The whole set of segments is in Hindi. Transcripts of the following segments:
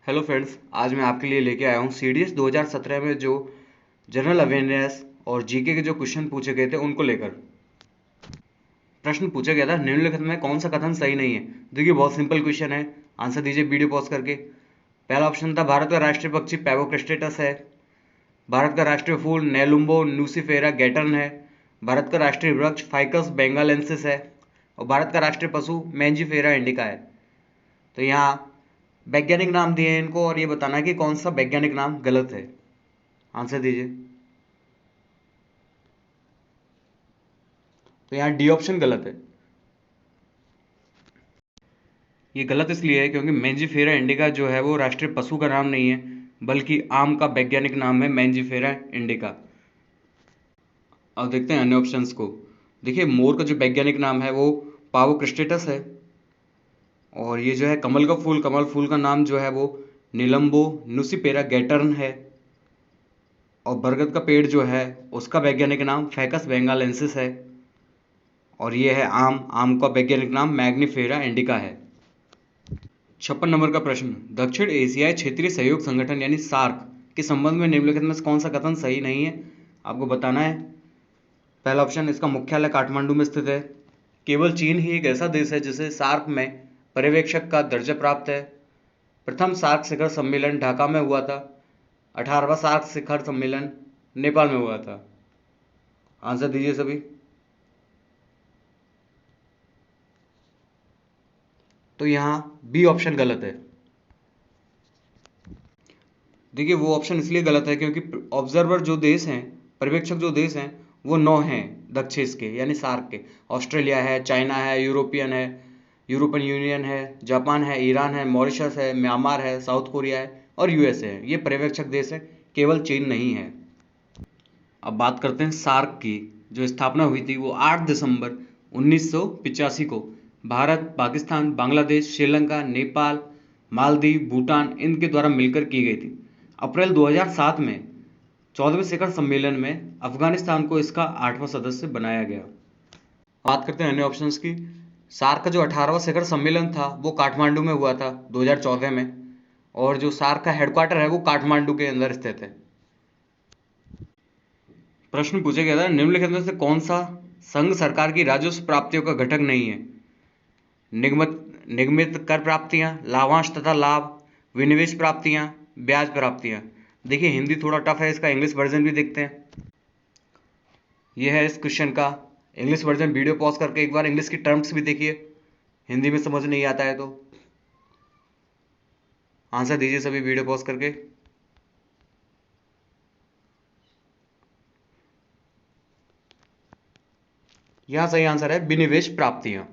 हेलो फ्रेंड्स, आज मैं आपके लिए लेके आया हूँ सीडीएस 2017 में जो जनरल अवेयरनेस और जीके के जो क्वेश्चन पूछे गए थे उनको लेकर। प्रश्न पूछा गया था, निम्नलिखित में कौन सा कथन सही नहीं है। देखिए, बहुत सिंपल क्वेश्चन है, आंसर दीजिए वीडियो पॉज करके। पहला ऑप्शन था भारत का राष्ट्रीय पक्षी पैवोक्रिस्टेटस है। भारत का राष्ट्रीय फूल नेलुम्बो न्यूसीफेरा गैटर्न है। भारत का राष्ट्रीय वृक्ष फाइकस बेंगालेंसिस है। और भारत का राष्ट्रीय पशु मैंजीफेरा इंडिका है। तो यहाँ वैज्ञानिक नाम दिए हैं इनको और ये बताना है कि कौन सा वैज्ञानिक नाम गलत है। आंसर दीजिए। तो यहाँ डी ऑप्शन गलत है। ये गलत इसलिए है क्योंकि मैंजीफेरा इंडिका जो है वो राष्ट्रीय पशु का नाम नहीं है, बल्कि आम का वैज्ञानिक नाम है मैंजीफेरा इंडिका। अब देखते हैं अन्य ऑप्शंस को। देखिए, मोर का जो वैज्ञानिक नाम है वो पावोक्रिस्टेटस है। और ये जो है कमल फूल का नाम जो है वो निलम्बो न्यूसीपेरा गैटर्न है। और बरगद का पेड़ जो है उसका वैज्ञानिक नाम फैकस बेंगालेंसिस है। और ये है आम का वैज्ञानिक नाम मैग्नीफेरा इंडिका है। 56 नंबर का प्रश्न, दक्षिण एशियाई क्षेत्रीय सहयोग संगठन यानी सार्क के संबंध में निम्नलिखित में से कौन सा कथन सही नहीं है, आपको बताना है। पहला ऑप्शन, इसका मुख्यालय काठमांडू में स्थित है। केवल चीन ही एक ऐसा देश है जिसे सार्क में पर्यवेक्षक का दर्जा प्राप्त है। प्रथम सार्क शिखर सम्मेलन ढाका में हुआ था। 18वां सार्क शिखर सम्मेलन नेपाल में हुआ था। आंसर दीजिए सभी। तो यहाँ बी ऑप्शन गलत है। देखिए, वो ऑप्शन इसलिए गलत है क्योंकि ऑब्जर्वर जो देश हैं, पर्यवेक्षक जो देश हैं, वो 9 हैं दक्षिण के यानी सार्क के। ऑस्ट्रेलिया है, चाइना है, यूरोपियन यूनियन है, जापान है, ईरान है, मॉरिशस है, म्यांमार है, साउथ कोरिया है और यूएसए है। ये पर्यवेक्षक देश है, केवल चीन नहीं है। अब बात करते हैं सार्क की। जो स्थापना हुई थी वो 8 दिसंबर 1985 को भारत, पाकिस्तान, बांग्लादेश, श्रीलंका, नेपाल, मालदीव, भूटान इनके द्वारा मिलकर की गई थी। अप्रैल 2007 में 14वें शिखर सम्मेलन में अफगानिस्तान को इसका 8वां सदस्य बनाया गया। बात करते हैं अन्य ऑप्शंस की। सार्क का जो 18वां शिखर सम्मेलन था वो काठमांडू में हुआ था 2014 में। और जो सार्क का हेडक्वार्टर है वो काठमांडू के अंदर स्थित है। प्रश्न पूछा गया था, निम्नलिखित में से कौन सा संघ सरकार की राजस्व प्राप्तियों का घटक नहीं है। निगमित कर प्राप्तियां, लाभांश तथा लाभ, विनिवेश प्राप्तियां, ब्याज प्राप्तियां। देखिए, हिंदी थोड़ा टफ है, इसका इंग्लिश वर्जन भी देखते हैं। यह है इस क्वेश्चन का इंग्लिश वर्जन। वीडियो पॉज करके एक बार इंग्लिश की टर्म्स भी देखिए, हिंदी में समझ नहीं आता है तो। आंसर दीजिए सभी वीडियो पॉज करके। यहां सही आंसर है विनिवेश प्राप्तियां।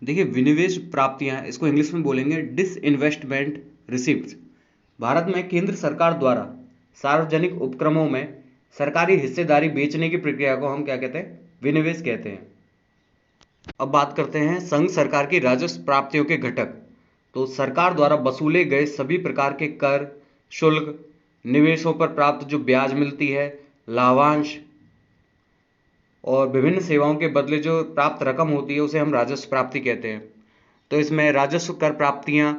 देखिए, विनिवेश प्राप्तियां इसको इंग्लिश में बोलेंगे डिसइन्वेस्टमेंट रिसिप्ट्स। भारत में केंद्र सरकार द्वारा सार्वजनिक उपक्रमों में सरकारी हिस्सेदारी बेचने की प्रक्रिया को हम क्या कहते हैं, विनिवेश कहते हैं। अब बात करते हैं संघ सरकार की राजस्व प्राप्तियों के घटक। तो सरकार द्वारा वसूले गए सभी प्रकार के कर, शुल्क, निवेशों पर प्राप्त जो ब्याज मिलती है, लाभांश और विभिन्न सेवाओं के बदले जो प्राप्त रकम होती है उसे हम राजस्व प्राप्ति कहते हैं। तो इसमें राजस्व कर प्राप्तियां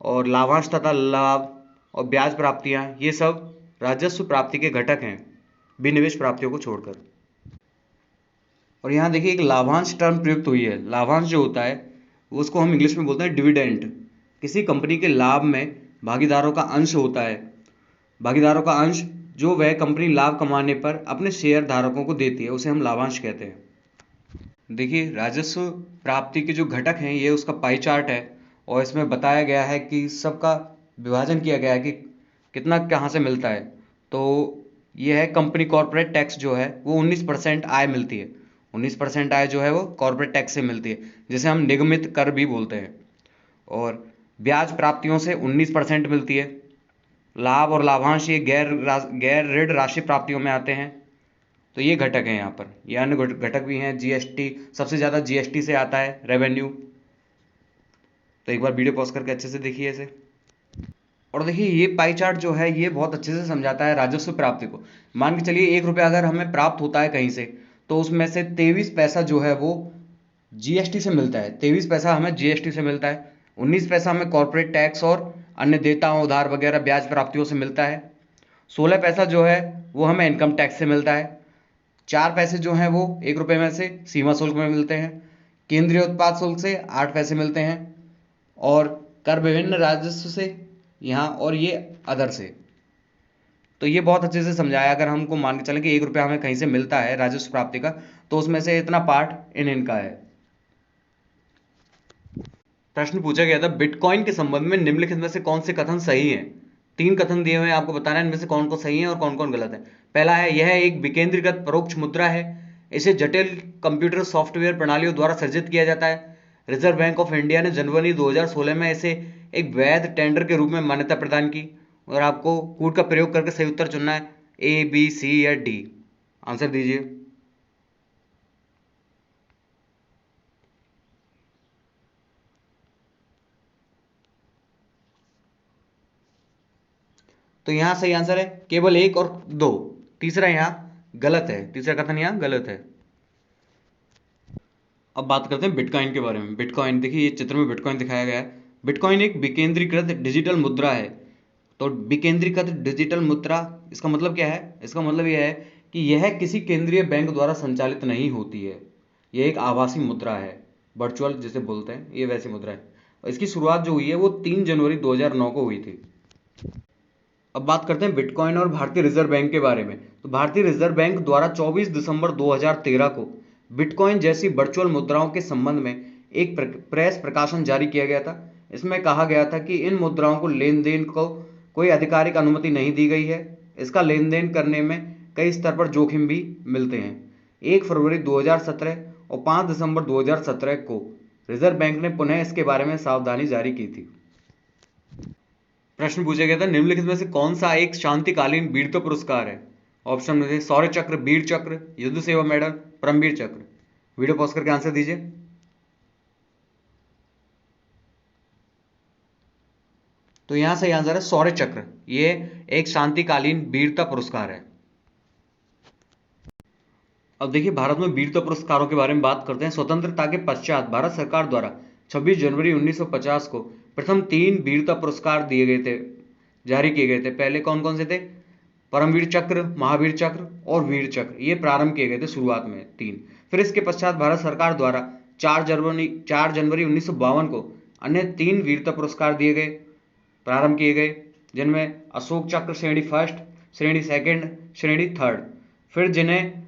और लाभांश तथा लाभ और ब्याज प्राप्तियां, ये सब राजस्व प्राप्ति के घटक हैं विनिवेश प्राप्तियों को छोड़कर। और यहाँ देखिए, एक लाभांश टर्म प्रयुक्त हुई है। लाभांश जो होता है उसको हम इंग्लिश में बोलते हैं डिविडेंड। किसी कंपनी के लाभ में भागीदारों का अंश होता है। भागीदारों का अंश जो वह कंपनी लाभ कमाने पर अपने शेयर धारकों को देती है उसे हम लाभांश कहते हैं। देखिए, राजस्व प्राप्ति के जो घटक हैं ये उसका पाई चार्ट है और इसमें बताया गया है कि सबका विभाजन किया गया है कि कितना कहाँ से मिलता है। तो ये है कंपनी कॉर्पोरेट टैक्स जो है वो 19% आय मिलती है। 19% आय जो है वो कॉर्पोरेट टैक्स से मिलती है, जिसे हम निगमित कर भी बोलते हैं। और ब्याज प्राप्तियों से 19% मिलती है। लाभ और लाभांश ये गैर ऋण राशि प्राप्तियों में आते हैं। तो ये घटक हैं यहाँ पर। ये अन्य घटक भी हैं। जीएसटी, सबसे ज़्यादा जीएसटी से आता है रेवेन्यू। तो एक बार वीडियो पॉज करके अच्छे से देखिए इसे। और देखिए, ये पाई चार्ट जो है ये बहुत अच्छे से समझाता है राजस्व प्राप्ति को। मान के चलिए 1 रुपया अगर हमें प्राप्त होता है कहीं से, तो उसमें से 23 पैसा जो है वो जीएसटी से मिलता है। 23 पैसा हमें जीएसटी से मिलता है। 19 पैसा हमें कॉर्पोरेट टैक्स और अन्य देयताओं उधार वगैरह ब्याज प्राप्तियों से मिलता है। 16 पैसा जो है वो हमें इनकम टैक्स से मिलता है। 4 पैसे जो हैं वो 1 रुपये में से सीमा शुल्क में मिलते हैं। केंद्रीय उत्पाद शुल्क से 8 पैसे मिलते हैं और कर विभिन्न राजस्व से यहाँ, और ये अदर से। तो ये बहुत अच्छे से समझाया। अगर हमको मान के चलें कि 1 रुपया हमें कहीं से मिलता है राजस्व प्राप्ति का, तो उसमें से इतना पार्ट इनका है। प्रश्न पूछा गया था बिटकॉइन के संबंध में निम्नलिखित में से कौन से कथन सही हैं। 3 कथन दिए हुए हैं, आपको बताना है इनमें से कौन कौन सही है और कौन कौन गलत है। पहला है, यह एक विकेंद्रीकृत परोक्ष मुद्रा है, इसे जटिल कंप्यूटर सॉफ्टवेयर प्रणालियों द्वारा सृजित किया जाता है। रिजर्व बैंक ऑफ इंडिया ने जनवरी 2016 में इसे एक वैध टेंडर के रूप में मान्यता प्रदान की। और आपको कूट का प्रयोग करके सही उत्तर चुनना है, ए, बी, सी या डी। आंसर दीजिए। तो यहां सही आंसर है केवल 1 और 2। तीसरा यहां गलत है, तीसरा कथन यहां गलत है। अब बात करते हैं बिटकॉइन के बारे में। बिटकॉइन देखिए, ये चित्र में बिटकॉइन दिखाया गया है। बिटकॉइन एक विकेंद्रीकृत डिजिटल मुद्रा है। तो विकेंद्रीकृत डिजिटल मुद्रा, इसका मतलब क्या है? इसका मतलब यह है कि यह किसी केंद्रीय बैंक द्वारा संचालित नहीं होती है। यह एक आभासी मुद्रा है, वर्चुअल जिसे बोलते हैं, ये वैसी मुद्रा है। और इसकी शुरुआत जो हुई है वो 3 जनवरी 2009 को हुई थी। अब बात करते हैं बिटकॉइन और भारतीय रिजर्व बैंक के बारे में। तो भारतीय रिजर्व बैंक द्वारा 24 दिसंबर 2013 को बिटकॉइन जैसी वर्चुअल मुद्राओं के संबंध में एक प्रेस प्रकाशन जारी किया गया था। इसमें कहा गया था कि इन मुद्राओं को लेन देन को कोई आधिकारिक अनुमति नहीं दी गई है। इसका लेन देन करने में कई स्तर पर जोखिम भी मिलते हैं। 1 फरवरी 2017 और 5 दिसंबर 2017 को रिजर्व बैंक ने पुनः इसके बारे में सावधानी जारी की थी। प्रश्न पूछा गया था निम्नलिखित में से कौन सा एक शांतिकालीन वीरता पुरस्कार है। ऑप्शन में थे शौर्य चक्र, वीर चक्र, युद्ध सेवा मेडल, परमवीर चक्र। वीडियो पॉज करके आंसर दीजिए। तो यहां सही आंसर है शौर्य चक्र। ये एक शांतिकालीन वीरता पुरस्कार है। अब देखिए, भारत में वीरता पुरस्कारों के बारे में बात करते हैं। स्वतंत्रता के पश्चात भारत सरकार द्वारा 26 जनवरी 1950 को प्रथम 3 वीरता पुरस्कार दिए गए थे, जारी किए गए थे। पहले कौन कौन से थे? परमवीर चक्र, महावीर चक्र और वीर चक्र। ये प्रारंभ किए गए थे शुरुआत में 3। फिर इसके पश्चात भारत सरकार द्वारा 4 जनवरी 1952 को अन्य 3 वीरता पुरस्कार दिए गए, प्रारंभ किए गए, जिनमें अशोक चक्र श्रेणी फर्स्ट, श्रेणी सेकंड, श्रेणी थर्ड। फिर जिन्हें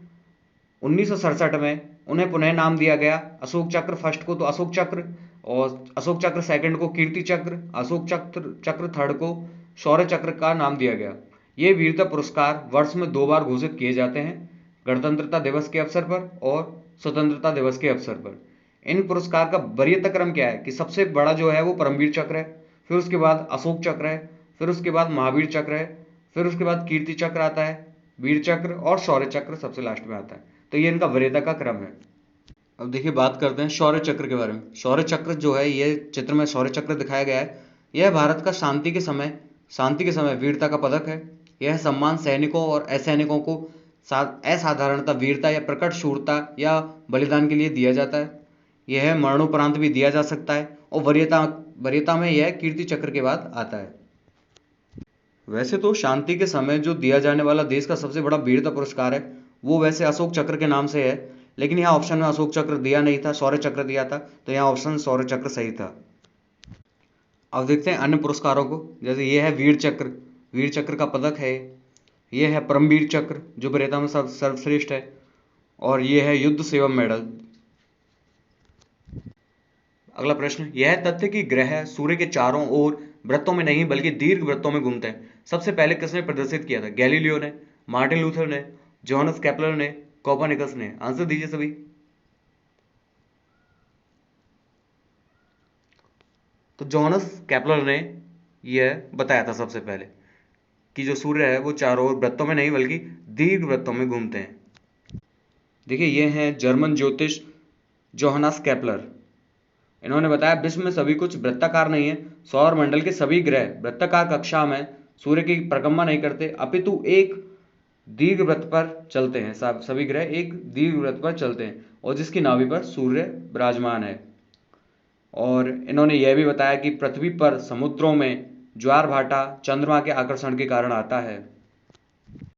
1967 में उन्हें पुनः नाम दिया गया। अशोक चक्र फर्स्ट को तो अशोक चक्र, और अशोक चक्र सेकंड को कीर्ति चक्र, अशोक चक्र थर्ड को शौर्य चक्र का नाम दिया गया। ये वीरता पुरस्कार वर्ष में 2 बार घोषित किए जाते हैं, गणतंत्रता दिवस के अवसर पर और स्वतंत्रता दिवस के अवसर पर। इन पुरस्कार का वरीयता क्रम क्या है कि सबसे बड़ा जो है वो परमवीर चक्र है, फिर उसके बाद अशोक चक्र है, फिर उसके बाद महावीर चक्र है, फिर उसके बाद कीर्ति चक्र आता है, वीर चक्र और शौर्य चक्र सबसे लास्ट में आता है। तो ये इनका वरीयता का क्रम है। अब देखिए, बात करते हैं शौर्य चक्र के बारे में। शौर्य चक्र जो है, ये चित्र में शौर्य चक्र दिखाया गया है। यह भारत का शांति के समय वीरता का पदक है। यह सम्मान सैनिकों और असैनिकों को असाधारणता, वीरता या प्रकट शूरता या बलिदान के लिए दिया जाता है। यह मरणोपरांत भी दिया जा सकता है और वरीयता में यह कीर्ति चक्र के बाद आता है। वैसे तो शांति के समय जो दिया जाने वाला देश का सबसे बड़ा वीरता पुरस्कार है वो वैसे अशोक चक्र के नाम से है, लेकिन यहाँ ऑप्शन में अशोक चक्र दिया नहीं था, शौर्य चक्र दिया था। तो यहाँ ऑप्शन शौर्य चक्र सही था। अब देखते हैं अन्य पुरस्कारों को। जैसे ये है वीर चक्र, वीर चक्र का पदक है। ये है परमवीर चक्र जो वीरता में सर्वश्रेष्ठ है, और ये है युद्ध सेवा मेडल। अगला प्रश्न, यह तथ्य कि ग्रह सूर्य के चारों ओर वृत्तों में नहीं बल्कि दीर्घ वृत्तों में घूमते हैं, सबसे पहले किसने प्रदर्शित किया था? गैलीलियो ने, मार्टिन लूथर ने, जोहानस केपलर ने, कोपरनिकस ने। आंसर दीजिए सभी। तो जोहानस केपलर ने यह बताया था सबसे पहले कि जो सूर्य है वो चारों ओर वृत्तों में नहीं बल्कि दीर्घ वृत्तों में घूमते हैं। देखिए, ये हैं जर्मन ज्योतिष जोहानस केपलर। इन्होंने बताया विश्व में सभी कुछ वृत्ताकार नहीं है। सौर मंडल के सभी ग्रह वृत्ताकार कक्षा में सूर्य की परिक्रमा नहीं करते, अपितु एक दीर्घ वृत्त पर चलते हैं। सभी ग्रह एक दीर्घ वृत्त पर चलते हैं और जिसकी नाभि पर सूर्य विराजमान है। और इन्होंने यह भी बताया कि पृथ्वी पर समुद्रों में ज्वार भाटा चंद्रमा के आकर्षण के कारण आता है।